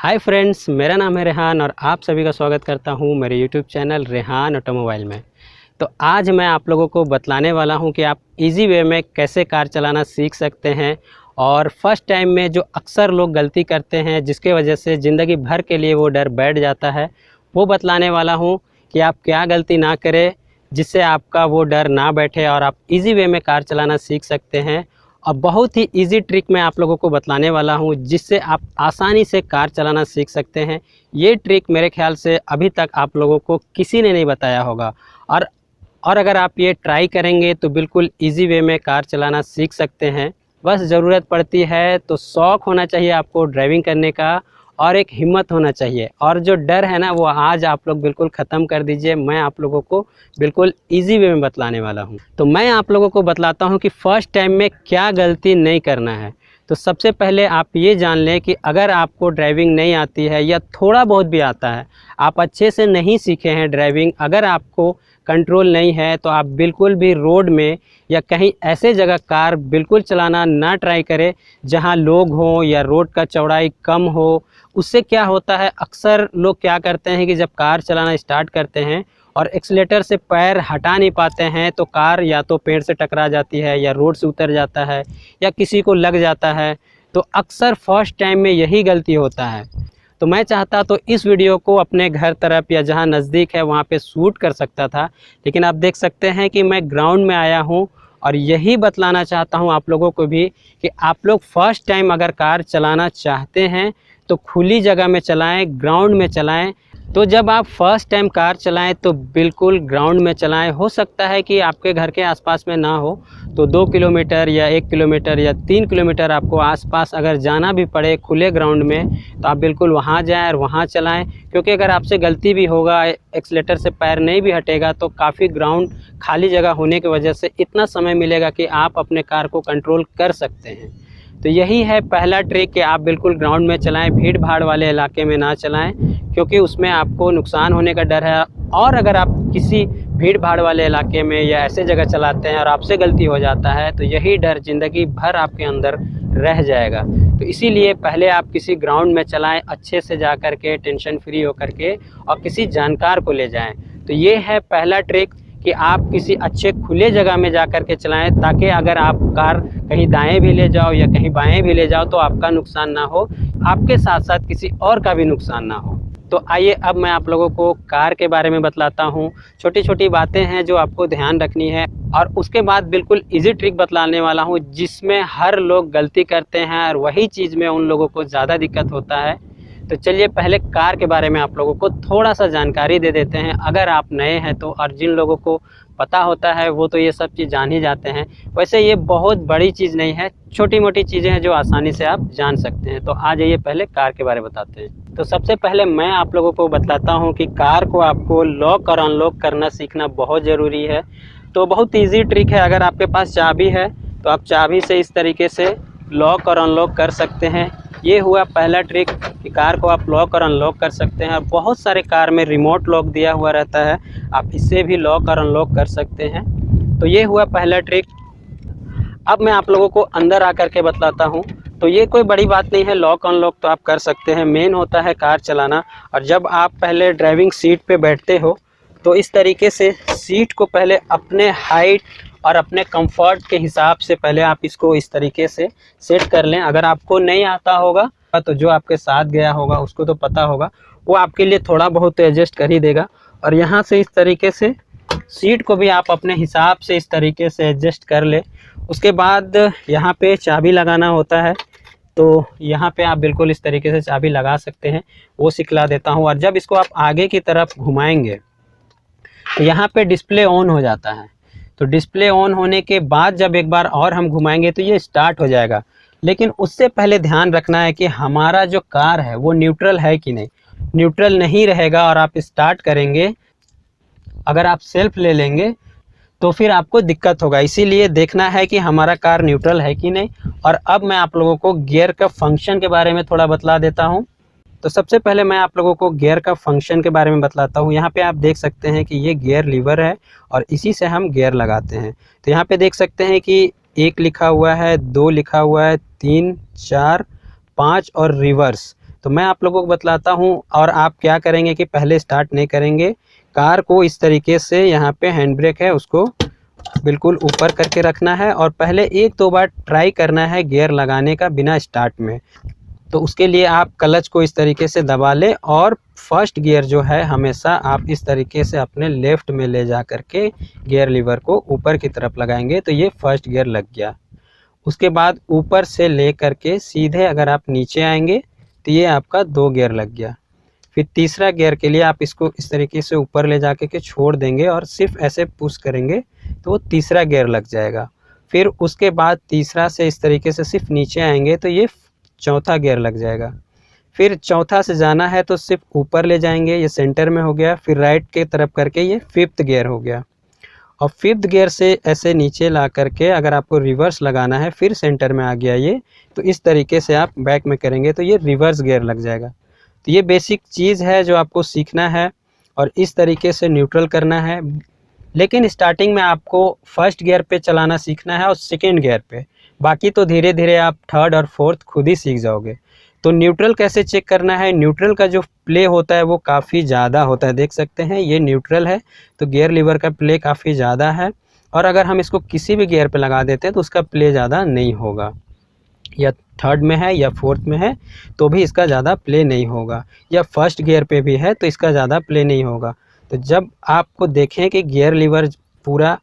Hi friends, मेरा नाम है रेहान और आप सभी का स्वागत करता हूं मेरे यूट्यूब चैनल रेहान ऑटोमोबाइल में। तो आज मैं आप लोगों को बतलाने वाला हूं कि आप इजी वे में कैसे कार चलाना सीख सकते हैं और फर्स्ट टाइम में जो अक्सर लोग गलती करते हैं जिसके वजह से ज़िंदगी भर के लिए वो डर बैठ जाता है, वो बतलाने वाला हूँ कि आप क्या गलती ना करें जिससे आपका वो डर ना बैठे और आप इजी वे में कार चलाना सीख सकते हैं। और बहुत ही इजी ट्रिक मैं आप लोगों को बतलाने वाला हूं जिससे आप आसानी से कार चलाना सीख सकते हैं। ये ट्रिक मेरे ख्याल से अभी तक आप लोगों को किसी ने नहीं बताया होगा और अगर आप ये ट्राई करेंगे तो बिल्कुल इजी वे में कार चलाना सीख सकते हैं। बस ज़रूरत पड़ती है तो शौक़ होना चाहिए आपको ड्राइविंग करने का और एक हिम्मत होना चाहिए, और जो डर है ना वो आज आप लोग बिल्कुल ख़त्म कर दीजिए। मैं आप लोगों को बिल्कुल इजी वे में बतलाने वाला हूँ। तो मैं आप लोगों को बतलाता हूँ कि फ़र्स्ट टाइम में क्या गलती नहीं करना है। तो सबसे पहले आप ये जान लें कि अगर आपको ड्राइविंग नहीं आती है या थोड़ा बहुत भी आता है, आप अच्छे से नहीं सीखे हैं ड्राइविंग, अगर आपको कंट्रोल नहीं है तो आप बिल्कुल भी रोड में या कहीं ऐसे जगह कार बिल्कुल चलाना ना ट्राई करें जहां लोग हों या रोड का चौड़ाई कम हो। उससे क्या होता है, अक्सर लोग क्या करते हैं कि जब कार चलाना स्टार्ट करते हैं और एक्सीलेटर से पैर हटा नहीं पाते हैं तो कार या तो पेड़ से टकरा जाती है या रोड से उतर जाता है या किसी को लग जाता है। तो अक्सर फर्स्ट टाइम में यही गलती होता है। तो मैं चाहता तो इस वीडियो को अपने घर तरफ या जहां नज़दीक है वहां पे शूट कर सकता था, लेकिन आप देख सकते हैं कि मैं ग्राउंड में आया हूं और यही बतलाना चाहता हूं आप लोगों को भी कि आप लोग फर्स्ट टाइम अगर कार चलाना चाहते हैं तो खुली जगह में चलाएं, ग्राउंड में चलाएं। तो जब आप फर्स्ट टाइम कार चलाएं तो बिल्कुल ग्राउंड में चलाएं। हो सकता है कि आपके घर के आसपास में ना हो तो 2 किलोमीटर या 1 किलोमीटर या 3 किलोमीटर आपको आसपास अगर जाना भी पड़े खुले ग्राउंड में तो आप बिल्कुल वहां जाएं और वहां चलाएं, क्योंकि अगर आपसे गलती भी होगा, एक्सीलेटर से पैर नहीं भी हटेगा तो काफ़ी ग्राउंड खाली जगह होने की वजह से इतना समय मिलेगा कि आप अपने कार को कंट्रोल कर सकते हैं। तो यही है पहला ट्रिक कि आप बिल्कुल ग्राउंड में चलाएं, भीड़ भाड़ वाले इलाके में ना चलाएं, क्योंकि उसमें आपको नुकसान होने का डर है। और अगर आप किसी भीड़ भाड़ वाले इलाके में या ऐसे जगह चलाते हैं और आपसे गलती हो जाता है तो यही डर ज़िंदगी भर आपके अंदर रह जाएगा। तो इसीलिए पहले आप किसी ग्राउंड में चलाएं, अच्छे से जा कर के टेंशन फ्री होकर के, और किसी जानकार को ले जाएं। तो ये है पहला ट्रिक कि आप किसी अच्छे खुले जगह में जा कर के चलाएं, ताकि अगर आप कार कहीं दाएं भी ले जाओ या कहीं बाएं भी ले जाओ तो आपका नुकसान ना हो, आपके साथ साथ किसी और का भी नुकसान ना हो। तो आइए अब मैं आप लोगों को कार के बारे में बतलाता हूँ। छोटी छोटी बातें हैं जो आपको ध्यान रखनी है और उसके बाद बिल्कुल इजी ट्रिक बतलाने वाला हूँ जिसमें हर लोग गलती करते हैं और वही चीज़ में उन लोगों को ज़्यादा दिक्कत होता है। तो चलिए पहले कार के बारे में आप लोगों को थोड़ा सा जानकारी दे देते हैं, अगर आप नए हैं तो। और जिन लोगों को पता होता है वो तो ये सब चीज़ जान ही जाते हैं। वैसे ये बहुत बड़ी चीज़ नहीं है, छोटी मोटी चीज़ें हैं जो आसानी से आप जान सकते हैं। तो आ जाइए पहले कार के बारे में बताते हैं। तो सबसे पहले मैं आप लोगों को बताता हूँ कि कार को आपको लॉक और अनलॉक करना सीखना बहुत ज़रूरी है। तो बहुत ईजी ट्रिक है, अगर आपके पास चाबी है तो आप चाबी से इस तरीके से लॉक और अनलॉक कर सकते हैं। ये हुआ पहला ट्रिक कि कार को आप लॉक और अनलॉक कर सकते हैं। और बहुत सारे कार में रिमोट लॉक दिया हुआ रहता है, आप इससे भी लॉक और अनलॉक कर सकते हैं। तो ये हुआ पहला ट्रिक। अब मैं आप लोगों को अंदर आकर के बतलाता हूँ। तो ये कोई बड़ी बात नहीं है, लॉक अनलॉक तो आप कर सकते हैं। मेन होता है कार चलाना। और जब आप पहले ड्राइविंग सीट पे बैठते हो तो इस तरीके से सीट को पहले अपने हाइट और अपने कंफर्ट के हिसाब से पहले आप इसको इस तरीके से सेट कर लें। अगर आपको नहीं आता होगा तो जो आपके साथ गया होगा उसको तो पता होगा, वो आपके लिए थोड़ा बहुत एडजस्ट कर ही देगा। और यहाँ से इस तरीके से सीट को भी आप अपने हिसाब से इस तरीके से एडजस्ट कर ले। उसके बाद यहाँ पे चाबी लगाना होता है, तो यहाँ पे आप बिल्कुल इस तरीके से चाबी लगा सकते हैं, वो सिखला देता हूँ। और जब इसको आप आगे की तरफ घुमाएंगे तो यहाँ पे डिस्प्ले ऑन हो जाता है। तो डिस्प्ले ऑन होने के बाद जब एक बार और हम घुमाएंगे तो ये स्टार्ट हो जाएगा। लेकिन उससे पहले ध्यान रखना है कि हमारा जो कार है वो न्यूट्रल है कि नहीं। न्यूट्रल नहीं रहेगा और आप स्टार्ट करेंगे, अगर आप सेल्फ ले लेंगे तो फिर आपको दिक्कत होगा। इसीलिए देखना है कि हमारा कार न्यूट्रल है कि नहीं। और अब मैं आप लोगों को गियर का फंक्शन के बारे में थोड़ा बतला देता हूँ। तो सबसे पहले मैं आप लोगों को गियर का फंक्शन के बारे में बतलाता हूँ। यहाँ पे आप देख सकते हैं कि ये गियर लीवर है और इसी से हम गियर लगाते हैं। तो यहाँ पे देख सकते हैं कि 1 लिखा हुआ है, 2 लिखा हुआ है, 3, 4, 5 और रिवर्स। तो मैं आप लोगों को बतलाता हूँ। और आप क्या करेंगे कि पहले स्टार्ट नहीं करेंगे, कार को इस तरीके से यहाँ पे हैंड ब्रेक है उसको बिल्कुल ऊपर करके रखना है और पहले 1-2 बार ट्राई करना है गियर लगाने का बिना स्टार्ट में। तो उसके लिए आप क्लच को इस तरीके से दबा लें और फर्स्ट गियर जो है हमेशा आप इस तरीके से अपने लेफ़्ट में ले जा कर के गियर लीवर को ऊपर की तरफ लगाएंगे तो ये फर्स्ट गियर लग गया। उसके बाद ऊपर से ले कर के सीधे अगर आप नीचे आएंगे तो ये आपका 2 गियर लग गया। फिर तीसरा गियर के लिए आप इसको इस तरीके से ऊपर ले जाके के छोड़ देंगे और सिर्फ ऐसे पुश करेंगे तो वो तीसरा गियर लग जाएगा। फिर उसके बाद तीसरा से इस तरीके से सिर्फ नीचे आएंगे तो ये चौथा गियर लग जाएगा। फिर चौथा से जाना है तो सिर्फ ऊपर ले जाएंगे, ये सेंटर में हो गया। फिर राइट के तरफ करके ये 5th गियर हो गया और 5th गियर से ऐसे नीचे ला करके अगर आपको रिवर्स लगाना है फिर सेंटर में आ गया ये, तो इस तरीके से आप बैक में करेंगे तो ये रिवर्स गियर लग जाएगा। तो ये बेसिक चीज़ है जो आपको सीखना है और इस तरीके से न्यूट्रल करना है। लेकिन स्टार्टिंग में आपको फर्स्ट गियर पे चलाना सीखना है और सेकेंड गियर पे, बाकी तो धीरे धीरे आप थर्ड और फोर्थ खुद ही सीख जाओगे। तो न्यूट्रल कैसे चेक करना है, न्यूट्रल का जो प्ले होता है वो काफ़ी ज़्यादा होता है, देख सकते हैं ये न्यूट्रल है तो गियर लीवर का प्ले काफ़ी ज़्यादा है। और अगर हम इसको किसी भी गियर पे लगा देते हैं तो उसका प्ले ज़्यादा नहीं होगा, या थर्ड में है या फोर्थ में है तो भी इसका ज़्यादा प्ले नहीं होगा, या फर्स्ट गियर पे भी है तो इसका ज़्यादा प्ले नहीं होगा। तो जब आपको देखें कि गियर लीवर पूरा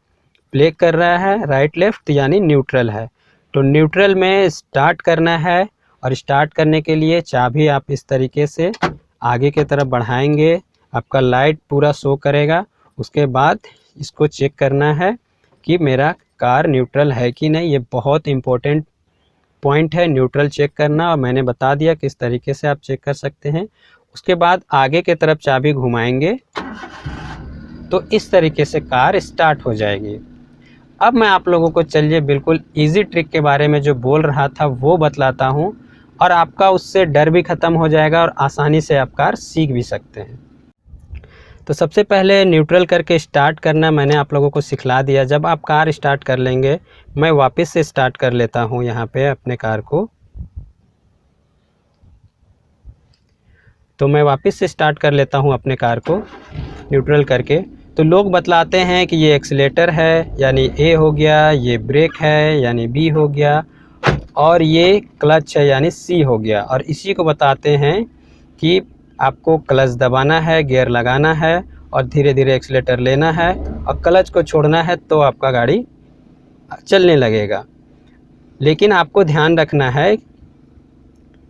प्ले कर रहा है राइट लेफ़्ट यानी न्यूट्रल है, तो न्यूट्रल में स्टार्ट करना है। और स्टार्ट करने के लिए चाबी आप इस तरीके से आगे की तरफ बढ़ाएंगे, आपका लाइट पूरा शो करेगा। उसके बाद इसको चेक करना है कि मेरा कार न्यूट्रल है कि नहीं, ये बहुत इम्पोर्टेंट पॉइंट है न्यूट्रल चेक करना, और मैंने बता दिया किस तरीके से आप चेक कर सकते हैं। उसके बाद आगे की तरफ चाबी घुमाएंगे तो इस तरीके से कार स्टार्ट हो जाएगी। अब मैं आप लोगों को चलिए बिल्कुल इजी ट्रिक के बारे में जो बोल रहा था वो बतलाता हूँ, और आपका उससे डर भी ख़त्म हो जाएगा और आसानी से आप कार सीख भी सकते हैं। तो सबसे पहले न्यूट्रल करके स्टार्ट करना मैंने आप लोगों को सिखला दिया। जब आप कार स्टार्ट कर लेंगे, मैं वापस से स्टार्ट कर लेता हूँ यहाँ पे अपने कार को। तो मैं वापस से स्टार्ट कर लेता हूँ अपने कार को न्यूट्रल करके। तो लोग बतलाते हैं कि ये एक्सीलेटर है यानी ए हो गया, ये ब्रेक है यानी बी हो गया, और ये क्लच है यानी सी हो गया। और इसी को बताते हैं कि आपको क्लच दबाना है, गियर लगाना है और धीरे धीरे एक्सीलेटर लेना है और क्लच को छोड़ना है तो आपका गाड़ी चलने लगेगा। लेकिन आपको ध्यान रखना है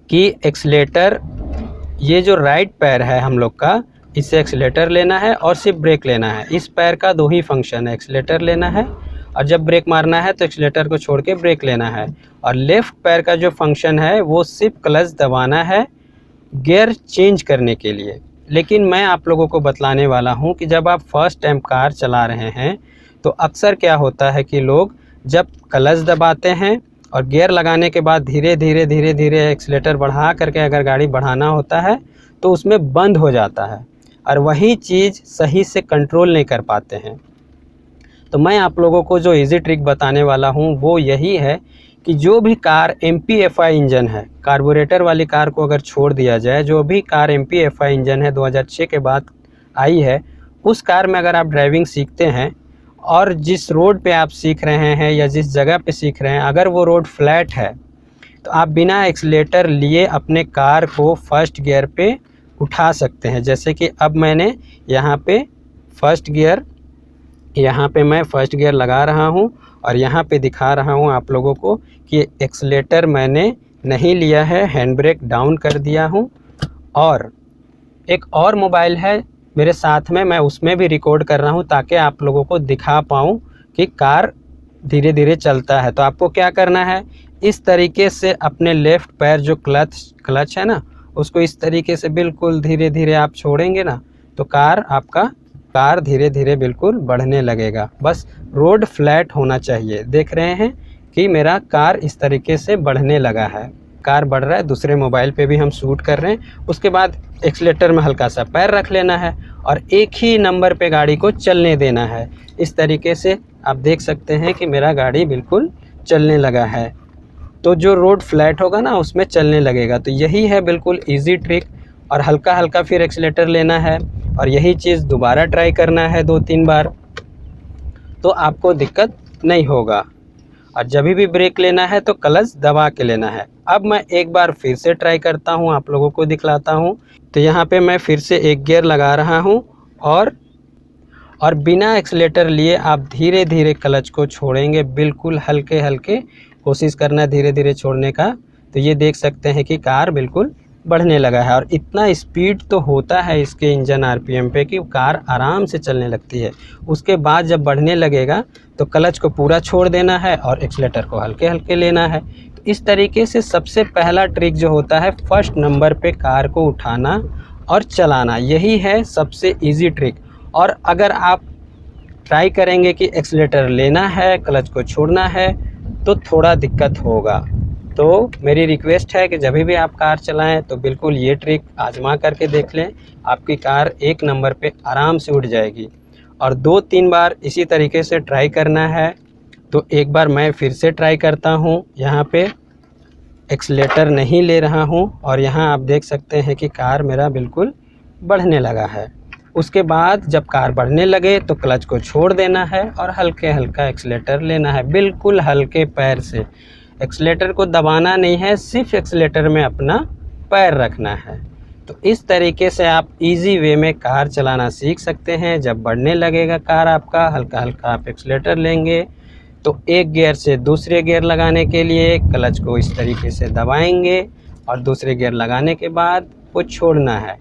कि एक्सीलेटर, ये जो राइट पैर है हम लोग का, इससे एक्सीलेटर लेना है और सिर्फ ब्रेक लेना है। इस पैर का 2 ही फंक्शन है, एक्सीलेटर लेना है और जब ब्रेक मारना है तो एक्सीलेटर को छोड़ के ब्रेक लेना है। और लेफ़्ट पैर का जो फंक्शन है वो सिर्फ क्लच दबाना है गियर चेंज करने के लिए। लेकिन मैं आप लोगों को बतलाने वाला हूँ कि जब आप फर्स्ट टाइम कार चला रहे हैं तो अक्सर क्या होता है कि लोग जब क्लच दबाते हैं और गियर लगाने के बाद धीरे धीरे एक्सीलेटर बढ़ा करके अगर गाड़ी बढ़ाना होता है तो उसमें बंद हो जाता है और वही चीज़ सही से कंट्रोल नहीं कर पाते हैं। तो मैं आप लोगों को जो इजी ट्रिक बताने वाला हूँ वो यही है कि जो भी कार MPFI इंजन है, कार्बोरेटर वाली कार को अगर छोड़ दिया जाए, जो भी कार MPFI इंजन है 2006 के बाद आई है, उस कार में अगर आप ड्राइविंग सीखते हैं और जिस रोड पे आप सीख रहे हैं या जिस जगह पे सीख रहे हैं, अगर वो रोड फ्लैट है तो आप बिना एक्सीलेटर लिए अपने कार को फर्स्ट गियर पे उठा सकते हैं। जैसे कि अब मैंने यहाँ पे फर्स्ट गियर, यहाँ पे मैं फर्स्ट गियर लगा रहा हूँ और यहाँ पे दिखा रहा हूँ आप लोगों को कि एक्सीलेटर मैंने नहीं लिया है, हैंड ब्रेक डाउन कर दिया हूँ। और एक और मोबाइल है मेरे साथ में, मैं उसमें भी रिकॉर्ड कर रहा हूँ ताकि आप लोगों को दिखा पाऊँ कि कार धीरे धीरे चलता है। तो आपको क्या करना है, इस तरीके से अपने लेफ़्ट पैर जो क्लच है ना, उसको इस तरीके से बिल्कुल धीरे धीरे आप छोड़ेंगे ना तो कार धीरे धीरे बिल्कुल बढ़ने लगेगा। बस रोड फ्लैट होना चाहिए। देख रहे हैं कि मेरा कार इस तरीके से बढ़ने लगा है, कार बढ़ रहा है। दूसरे मोबाइल पे भी हम शूट कर रहे हैं। उसके बाद एक्सीलेटर में हल्का सा पैर रख लेना है और एक ही नंबर पे गाड़ी को चलने देना है। इस तरीके से आप देख सकते हैं कि मेरा गाड़ी बिल्कुल चलने लगा है। तो जो रोड फ्लैट होगा ना उसमें चलने लगेगा। तो यही है बिल्कुल इजी ट्रिक। और हल्का हल्का फिर एक्सीलेटर लेना है और यही चीज़ दोबारा ट्राई करना है 2-3 बार, तो आपको दिक्कत नहीं होगा। और जब भी ब्रेक लेना है तो क्लच दबा के लेना है। अब मैं एक बार फिर से ट्राई करता हूँ, आप लोगों को दिखलाता हूँ। तो यहाँ पे मैं फिर से एक गियर लगा रहा हूँ और बिना एक्सीलेटर लिए आप धीरे धीरे क्लच को छोड़ेंगे, बिल्कुल हल्के हल्के कोशिश करना धीरे धीरे छोड़ने का। तो ये देख सकते हैं कि कार बिल्कुल बढ़ने लगा है और इतना स्पीड तो होता है इसके इंजन आरपीएम पे कि कार आराम से चलने लगती है। उसके बाद जब बढ़ने लगेगा तो क्लच को पूरा छोड़ देना है और एक्सीलेटर को हल्के हल्के लेना है। तो इस तरीके से सबसे पहला ट्रिक जो होता है फर्स्ट नंबर पे कार को उठाना और चलाना, यही है सबसे ईजी ट्रिक। और अगर आप ट्राई करेंगे कि एक्सीलेटर लेना है क्लच को छोड़ना है तो थोड़ा दिक्कत होगा। तो मेरी रिक्वेस्ट है कि जब भी आप कार चलाएं तो बिल्कुल ये ट्रिक आजमा करके देख लें, आपकी कार एक नंबर पे आराम से उठ जाएगी। और 2-3 बार इसी तरीके से ट्राई करना है। तो एक बार मैं फिर से ट्राई करता हूँ, यहाँ पे एक्सीलेटर नहीं ले रहा हूँ और यहाँ आप देख सकते हैं कि कार मेरा बिल्कुल बढ़ने लगा है। उसके बाद जब कार बढ़ने लगे तो क्लच को छोड़ देना है और हल्के हल्का एक्सीलेटर लेना है, बिल्कुल हल्के पैर से। एक्सीलेटर को दबाना नहीं है, सिर्फ एक्सीलेटर में अपना पैर रखना है। तो इस तरीके से आप इजी वे में कार चलाना सीख सकते हैं। जब बढ़ने लगेगा कार आपका, हल्का हल्का आप एक्सीलेटर लेंगे तो एक गियर से दूसरे गियर लगाने के लिए क्लच को इस तरीके से दबाएंगे और दूसरे गियर लगाने के बाद वो छोड़ना है।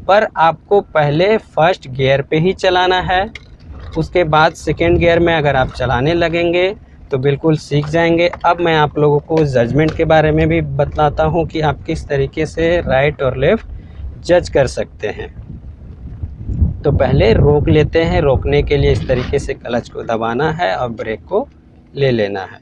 पर आपको पहले फर्स्ट गियर पे ही चलाना है, उसके बाद सेकेंड गियर में अगर आप चलाने लगेंगे तो बिल्कुल सीख जाएंगे। अब मैं आप लोगों को जजमेंट के बारे में भी बतलाता हूँ कि आप किस तरीके से राइट और लेफ़्ट जज कर सकते हैं। तो पहले रोक लेते हैं, रोकने के लिए इस तरीके से क्लच को दबाना है और ब्रेक को ले लेना है।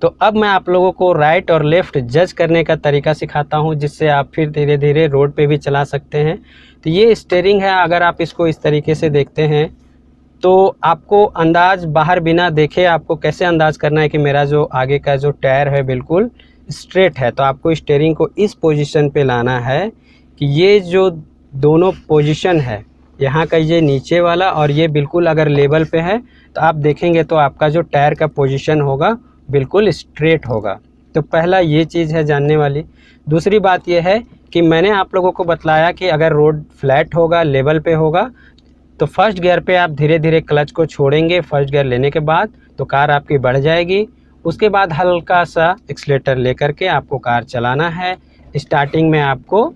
तो अब मैं आप लोगों को राइट और लेफ़्ट जज करने का तरीका सिखाता हूं, जिससे आप फिर धीरे धीरे रोड पे भी चला सकते हैं। तो ये स्टीयरिंग है, अगर आप इसको इस तरीके से देखते हैं तो आपको अंदाज़ बाहर बिना देखे आपको कैसे अंदाज़ करना है कि मेरा जो आगे का जो टायर है बिल्कुल स्ट्रेट है। तो आपको स्टीयरिंग को इस पोजीशन पे लाना है कि ये जो दोनों पोजीशन है, यहाँ का ये नीचे वाला और ये बिल्कुल अगर लेवल पे है तो आप देखेंगे तो आपका जो टायर का पोजीशन होगा बिल्कुल स्ट्रेट होगा। तो पहला ये चीज़ है जानने वाली। दूसरी बात ये है कि मैंने आप लोगों को बतलाया कि अगर रोड फ्लैट होगा, लेवल पे होगा, तो फर्स्ट गियर पे आप धीरे धीरे क्लच को छोड़ेंगे। फर्स्ट गियर लेने के बाद तो कार आपकी बढ़ जाएगी। उसके बाद हल्का सा एक्सीलेटर लेकर के आपको कार चलाना है। स्टार्टिंग में आपको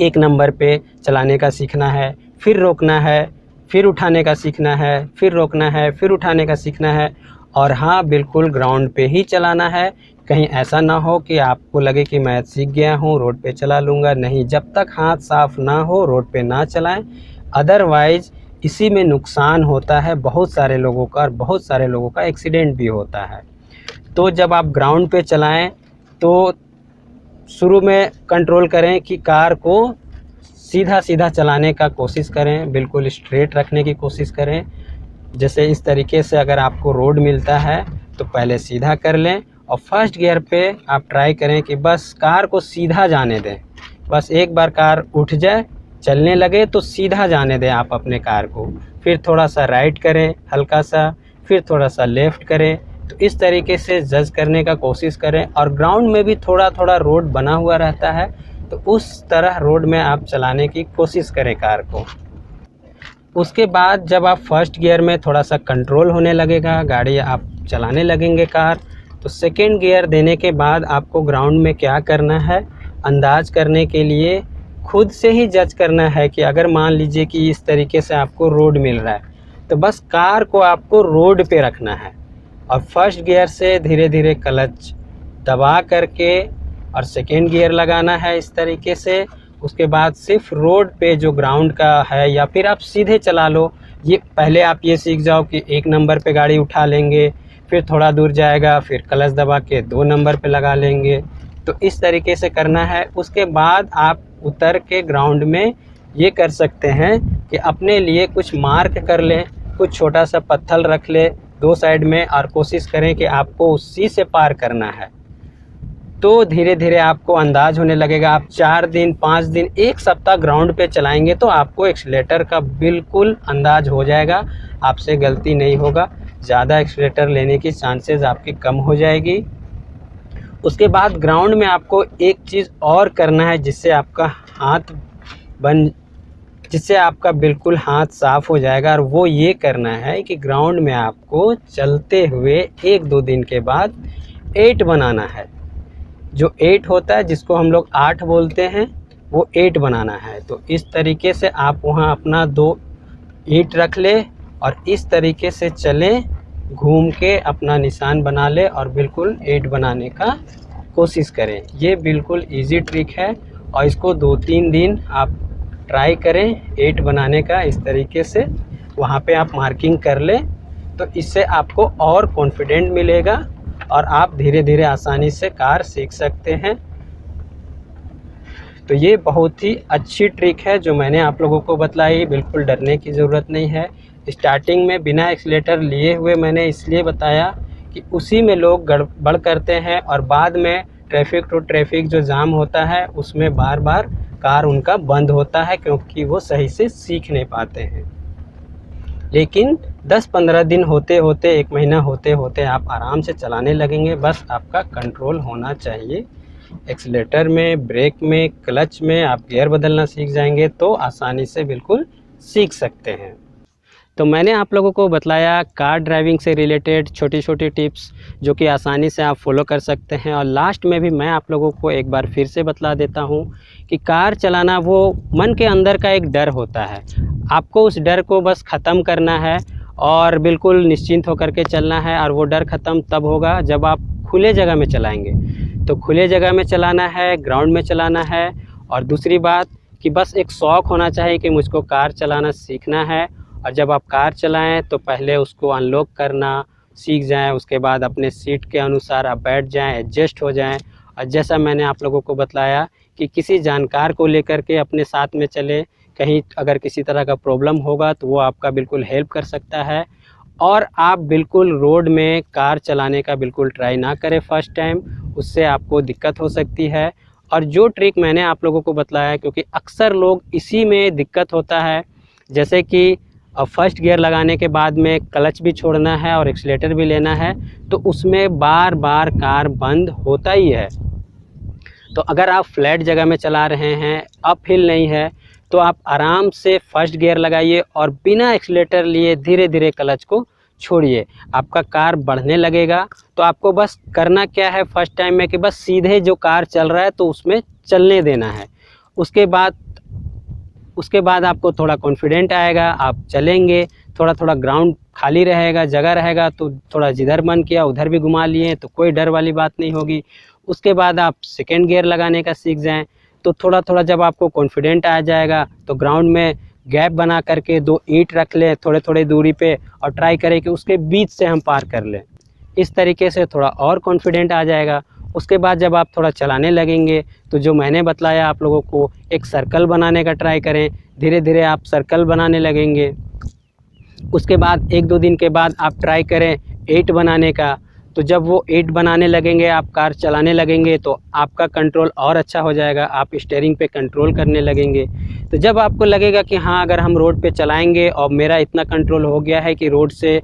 एक नंबर पे चलाने का सीखना है, फिर रोकना है, फिर उठाने का सीखना है, फिर रोकना है, फिर उठाने का सीखना है। और हाँ, बिल्कुल ग्राउंड पे ही चलाना है। कहीं ऐसा ना हो कि आपको लगे कि मैं सीख गया हूँ, रोड पे चला लूँगा। नहीं, जब तक हाथ साफ ना हो रोड पे ना चलाएं, अदरवाइज़ इसी में नुकसान होता है बहुत सारे लोगों का और बहुत सारे लोगों का एक्सीडेंट भी होता है। तो जब आप ग्राउंड पे चलाएं तो शुरू में कंट्रोल करें कि कार को सीधा सीधा चलाने का कोशिश करें, बिल्कुल स्ट्रेट रखने की कोशिश करें। जैसे इस तरीके से अगर आपको रोड मिलता है तो पहले सीधा कर लें और फर्स्ट गियर पे आप ट्राई करें कि बस कार को सीधा जाने दें। बस एक बार कार उठ जाए, चलने लगे तो सीधा जाने दें आप अपने कार को। फिर थोड़ा सा राइट करें हल्का सा, फिर थोड़ा सा लेफ़्ट करें। तो इस तरीके से जज करने का कोशिश करें। और ग्राउंड में भी थोड़ा थोड़ा रोड बना हुआ रहता है, तो उस तरह रोड में आप चलाने की कोशिश करें कार को। उसके बाद जब आप फर्स्ट गियर में थोड़ा सा कंट्रोल होने लगेगा, गाड़ी आप चलाने लगेंगे कार, तो सेकेंड गियर देने के बाद आपको ग्राउंड में क्या करना है, अंदाज़ करने के लिए खुद से ही जज करना है कि अगर मान लीजिए कि इस तरीके से आपको रोड मिल रहा है तो बस कार को आपको रोड पे रखना है और फर्स्ट गियर से धीरे धीरे क्लच दबा करके और सेकेंड गियर लगाना है इस तरीके से। उसके बाद सिर्फ रोड पे जो ग्राउंड का है, या फिर आप सीधे चला लो, ये पहले आप ये सीख जाओ कि एक नंबर पे गाड़ी उठा लेंगे, फिर थोड़ा दूर जाएगा, फिर क्लच दबा के 2 नंबर पे लगा लेंगे। तो इस तरीके से करना है। उसके बाद आप उतर के ग्राउंड में ये कर सकते हैं कि अपने लिए कुछ मार्क कर लें, कुछ छोटा सा पत्थर रख ले 2 साइड में और कोशिश करें कि आपको उसी से पार करना है। तो धीरे धीरे आपको अंदाज़ होने लगेगा। आप 4 दिन 5 दिन 1 सप्ताह ग्राउंड पे चलाएंगे तो आपको एक्सीलेटर का बिल्कुल अंदाज़ हो जाएगा, आपसे गलती नहीं होगा, ज़्यादा एक्सीलेटर लेने की चांसेस आपकी कम हो जाएगी। उसके बाद ग्राउंड में आपको एक चीज़ और करना है जिससे आपका बिल्कुल हाथ साफ़ हो जाएगा, और वो ये करना है कि ग्राउंड में आपको चलते हुए 1-2 दिन के बाद 8 बनाना है। जो 8 होता है, जिसको हम लोग 8 बोलते हैं, वो 8 बनाना है। तो इस तरीके से आप वहाँ अपना 2 ईंट रख ले और इस तरीके से चलें, घूम के अपना निशान बना ले और बिल्कुल 8 बनाने का कोशिश करें। ये बिल्कुल इजी ट्रिक है और इसको 2-3 दिन आप ट्राई करें 8 बनाने का। इस तरीके से वहाँ पे आप मार्किंग कर लें, तो इससे आपको और कॉन्फिडेंट मिलेगा और आप धीरे धीरे आसानी से कार सीख सकते हैं। तो ये बहुत ही अच्छी ट्रिक है जो मैंने आप लोगों को बतलाई। बिल्कुल डरने की ज़रूरत नहीं है। स्टार्टिंग में बिना एक्सीलेटर लिए हुए मैंने इसलिए बताया कि उसी में लोग गड़बड़ करते हैं और बाद में ट्रैफिक टू ट्रैफिक जो जाम होता है उसमें बार बार कार उनका बंद होता है, क्योंकि वो सही से सीख नहीं पाते हैं। लेकिन 10-15 दिन होते होते, 1 महीना होते होते आप आराम से चलाने लगेंगे। बस आपका कंट्रोल होना चाहिए एक्सीलेटर में, ब्रेक में, क्लच में। आप गियर बदलना सीख जाएंगे तो आसानी से बिल्कुल सीख सकते हैं। तो मैंने आप लोगों को बतलाया कार ड्राइविंग से रिलेटेड छोटी छोटी टिप्स जो कि आसानी से आप फॉलो कर सकते हैं। और लास्ट में भी मैं आप लोगों को एक बार फिर से बतला देता हूं कि कार चलाना वो मन के अंदर का एक डर होता है। आपको उस डर को बस ख़त्म करना है और बिल्कुल निश्चिंत होकर के चलना है। और वो डर ख़त्म तब होगा जब आप खुले जगह में चलाएँगे। तो खुले जगह में चलाना है, ग्राउंड में चलाना है। और दूसरी बात कि बस एक शौक़ होना चाहिए कि मुझको कार चलाना सीखना है। और जब आप कार चलाएं तो पहले उसको अनलॉक करना सीख जाएं, उसके बाद अपने सीट के अनुसार आप बैठ जाएं, एडजस्ट हो जाएं। और जैसा मैंने आप लोगों को बतलाया कि किसी जानकार को लेकर के अपने साथ में चले, कहीं अगर किसी तरह का प्रॉब्लम होगा तो वो आपका बिल्कुल हेल्प कर सकता है। और आप बिल्कुल रोड में कार चलाने का बिल्कुल ट्राई ना करें फर्स्ट टाइम, उससे आपको दिक्कत हो सकती है। और जो ट्रिक मैंने आप लोगों को बतलाया, क्योंकि अक्सर लोग इसी में दिक्कत होता है, जैसे कि फर्स्ट गियर लगाने के बाद में क्लच भी छोड़ना है और एक्सीलेटर भी लेना है, तो उसमें बार बार कार बंद होता ही है। तो अगर आप फ्लैट जगह में चला रहे हैं, अप हिल नहीं है, तो आप आराम से फर्स्ट गियर लगाइए और बिना एक्सीलेटर लिए धीरे धीरे क्लच को छोड़िए। आपका कार बढ़ने लगेगा। तो आपको बस करना क्या है फर्स्ट टाइम में कि बस सीधे जो कार चल रहा है तो उसमें चलने देना है। उसके बाद आपको थोड़ा कॉन्फिडेंट आएगा, आप चलेंगे, थोड़ा थोड़ा ग्राउंड खाली रहेगा, जगह रहेगा तो थोड़ा जिधर मन किया उधर भी घुमा लिए, तो कोई डर वाली बात नहीं होगी। उसके बाद आप सेकेंड गियर लगाने का सीख जाएं, तो थोड़ा थोड़ा जब आपको कॉन्फिडेंट आ जाएगा तो ग्राउंड में गैप बना करके 2 ईंट रख लें थोड़े थोड़े दूरी पे और ट्राई करें कि उसके बीच से हम पार कर लें। इस तरीके से थोड़ा और कॉन्फिडेंट आ जाएगा। उसके बाद जब आप थोड़ा चलाने लगेंगे तो जो मैंने बतलाया आप लोगों को, एक सर्कल बनाने का ट्राई करें। धीरे धीरे आप सर्कल बनाने लगेंगे। उसके बाद 1-2 दिन के बाद आप ट्राई करें 8 बनाने का। तो जब वो 8 बनाने लगेंगे, आप कार चलाने लगेंगे तो आपका कंट्रोल और अच्छा हो जाएगा, आप स्टीयरिंग पे कंट्रोल करने लगेंगे। तो जब आपको लगेगा कि हाँ, अगर हम रोड पे चलाएंगे और मेरा इतना कंट्रोल हो गया है कि रोड से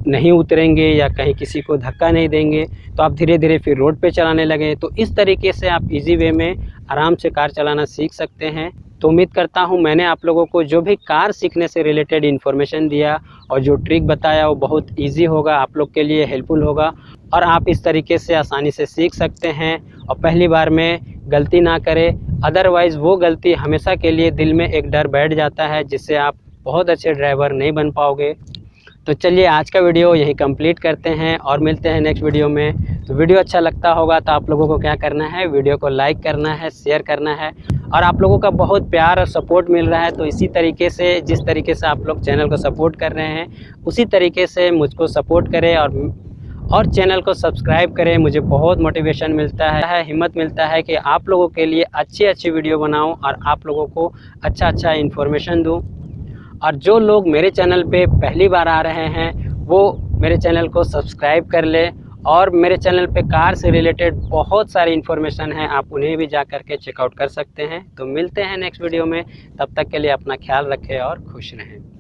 नहीं उतरेंगे या कहीं किसी को धक्का नहीं देंगे, तो आप धीरे धीरे फिर रोड पे चलाने लगें। तो इस तरीके से आप इजी वे में आराम से कार चलाना सीख सकते हैं। तो उम्मीद करता हूं मैंने आप लोगों को जो भी कार सीखने से रिलेटेड इन्फॉर्मेशन दिया और जो ट्रिक बताया वो बहुत इजी होगा, आप लोग के लिए हेल्पफुल होगा और आप इस तरीके से आसानी से सीख सकते हैं और पहली बार में गलती ना करें। अदरवाइज़ वो गलती हमेशा के लिए दिल में एक डर बैठ जाता है, जिससे आप बहुत अच्छे ड्राइवर नहीं बन पाओगे। तो चलिए आज का वीडियो यही कंप्लीट करते हैं और मिलते हैं नेक्स्ट वीडियो में। तो वीडियो अच्छा लगता होगा तो आप लोगों को क्या करना है, वीडियो को लाइक करना है, शेयर करना है। और आप लोगों का बहुत प्यार और सपोर्ट मिल रहा है, तो इसी तरीके से जिस तरीके से आप लोग चैनल को सपोर्ट कर रहे हैं उसी तरीके से मुझको सपोर्ट करें और चैनल को सब्सक्राइब करें। मुझे बहुत मोटिवेशन मिलता है, हिम्मत मिलता है कि आप लोगों के लिए अच्छी वीडियो बनाऊं और आप लोगों को अच्छा इन्फॉर्मेशन दूं। और जो लोग मेरे चैनल पे पहली बार आ रहे हैं वो मेरे चैनल को सब्सक्राइब कर लें और मेरे चैनल पे कार से रिलेटेड बहुत सारी इन्फॉर्मेशन है, आप उन्हें भी जा कर के चेकआउट कर सकते हैं। तो मिलते हैं नेक्स्ट वीडियो में, तब तक के लिए अपना ख्याल रखें और खुश रहें।